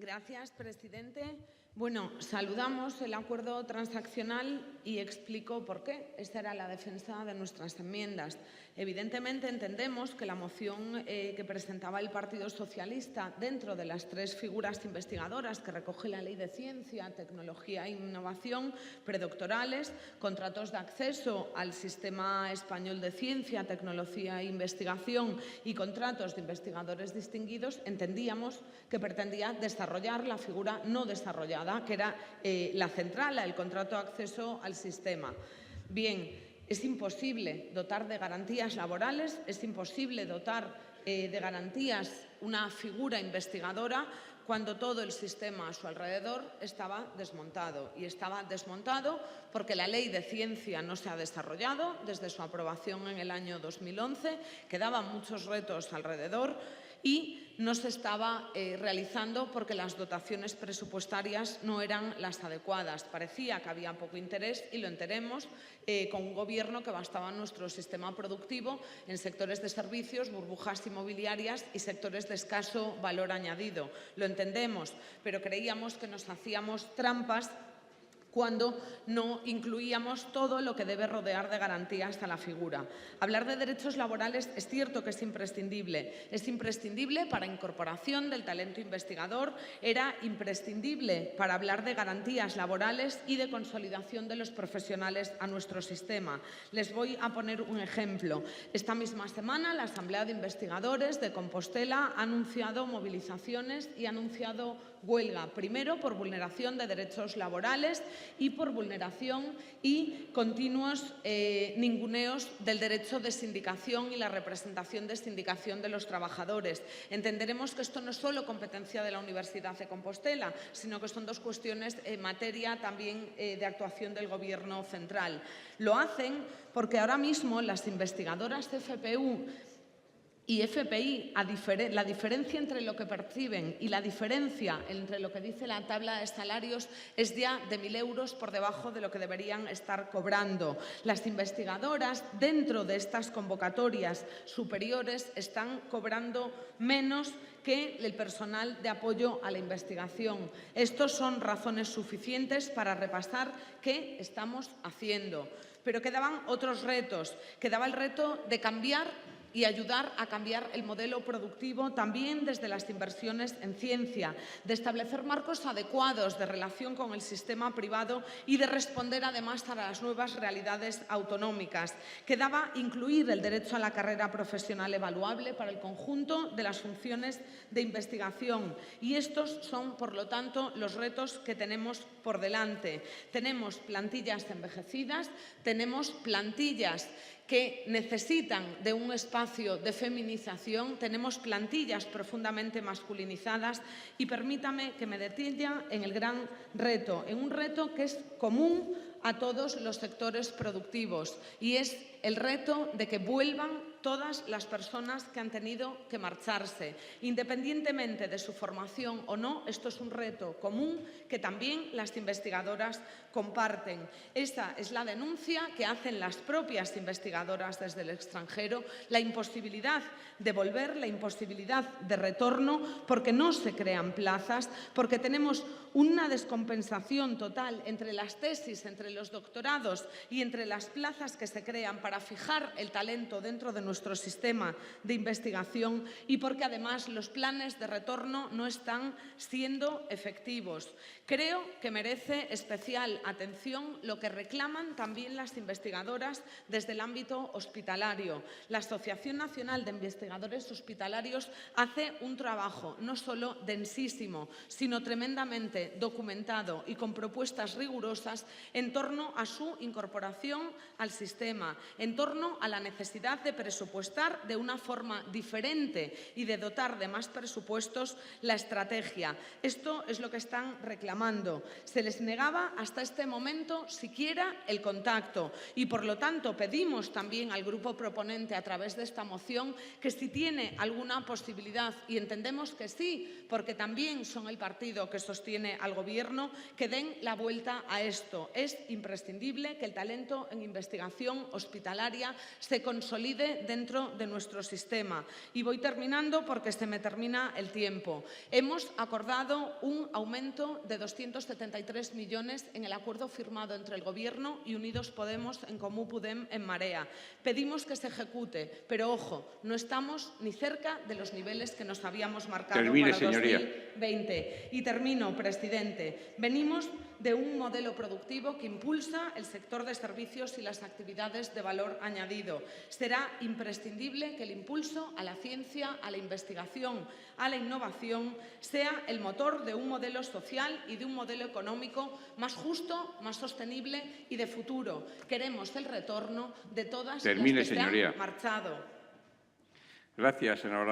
Gracias, presidente. Bueno, saludamos el acuerdo transaccional y explico por qué. Esta era la defensa de nuestras enmiendas. Evidentemente entendemos que la moción que presentaba el Partido Socialista dentro de las tres figuras investigadoras que recoge la Ley de Ciencia, Tecnología e Innovación, predoctorales, contratos de acceso al Sistema Español de Ciencia, Tecnología e Investigación y contratos de investigadores distinguidos, entendíamos que pretendía desarrollar la figura no desarrollada, que era la central, el contrato de acceso al sistema. Bien, es imposible dotar de garantías laborales, es imposible dotar de garantías una figura investigadora cuando todo el sistema a su alrededor estaba desmontado. Y estaba desmontado porque la Ley de Ciencia no se ha desarrollado desde su aprobación en el año 2011, quedaban muchos retos alrededor y no se estaba realizando porque las dotaciones presupuestarias no eran las adecuadas. Parecía que había poco interés y lo entendemos con un gobierno que basaba nuestro sistema productivo en sectores de servicios, burbujas inmobiliarias y sectores de escaso valor añadido. Lo entendemos, pero creíamos que nos hacíamos trampas cuando no incluíamos todo lo que debe rodear de garantías a la figura. Hablar de derechos laborales es cierto que es imprescindible para incorporación del talento investigador, era imprescindible para hablar de garantías laborales y de consolidación de los profesionales a nuestro sistema. Les voy a poner un ejemplo. Esta misma semana la Asamblea de Investigadores de Compostela ha anunciado movilizaciones y ha anunciado huelga, primero por vulneración de derechos laborales y por vulneración y continuos ninguneos del derecho de sindicación y la representación de sindicación de los trabajadores. Entenderemos que esto no es solo competencia de la Universidad de Compostela, sino que son dos cuestiones en materia también de actuación del Gobierno central. Lo hacen porque ahora mismo las investigadoras FPU y FPI, la diferencia entre lo que perciben y la diferencia entre lo que dice la tabla de salarios es ya de 1.000 euros por debajo de lo que deberían estar cobrando. Las investigadoras, dentro de estas convocatorias superiores, están cobrando menos que el personal de apoyo a la investigación. Estos son razones suficientes para repasar qué estamos haciendo. Pero quedaban otros retos. Quedaba el reto de cambiar y ayudar a cambiar el modelo productivo también desde las inversiones en ciencia, de establecer marcos adecuados de relación con el sistema privado y de responder además a las nuevas realidades autonómicas. Quedaba incluir el derecho a la carrera profesional evaluable para el conjunto de las funciones de investigación y estos son, por lo tanto, los retos que tenemos por delante. Tenemos plantillas envejecidas, tenemos plantillas que necesitan de un espacio de feminización, tenemos plantillas profundamente masculinizadas y permítame que me detenga en el gran reto, en un reto que es común a todos los sectores productivos y es el reto de que vuelvan todas las personas que han tenido que marcharse. Independientemente de su formación o no, esto es un reto común que también las investigadoras comparten. Esta es la denuncia que hacen las propias investigadoras desde el extranjero, la imposibilidad de volver, la imposibilidad de retorno, porque no se crean plazas, porque tenemos una descompensación total entre las tesis, entre los doctorados y entre las plazas que se crean para fijar el talento dentro de nuestro sistema de investigación y porque además los planes de retorno no están siendo efectivos. Creo que merece especial atención lo que reclaman también las investigadoras desde el ámbito hospitalario. La Asociación Nacional de Investigadores Hospitalarios hace un trabajo no solo densísimo, sino tremendamente documentado y con propuestas rigurosas en torno a su incorporación al sistema, en torno a la necesidad de presupuestar de una forma diferente y de dotar de más presupuestos la estrategia. Esto es lo que están reclamando. Se les negaba hasta este momento siquiera el contacto y, por lo tanto, pedimos también al grupo proponente a través de esta moción que si tiene alguna posibilidad, y entendemos que sí, porque también son el partido que sostiene al Gobierno, que den la vuelta a esto. Es imprescindible que el talento en investigación hospitalaria se consolide dentro de nuestro sistema. Y voy terminando porque se me termina el tiempo. Hemos acordado un aumento de 273 millones en el acuerdo firmado entre el Gobierno y Unidos Podemos, En Comú Podem, En Marea. Pedimos que se ejecute, pero ojo, no estamos ni cerca de los niveles que nos habíamos marcado Termine, para señoría. 2020. Y termino, presidente. Venimos de un modelo productivo que impulsa el sector de servicios y las actividades de valor añadido. Será imprescindible que el impulso a la ciencia, a la investigación, a la innovación sea el motor de un modelo social y de un modelo económico más justo, más sostenible y de futuro. Queremos el retorno de todas Termine, las que señoría. se han marchado. Gracias, senadora.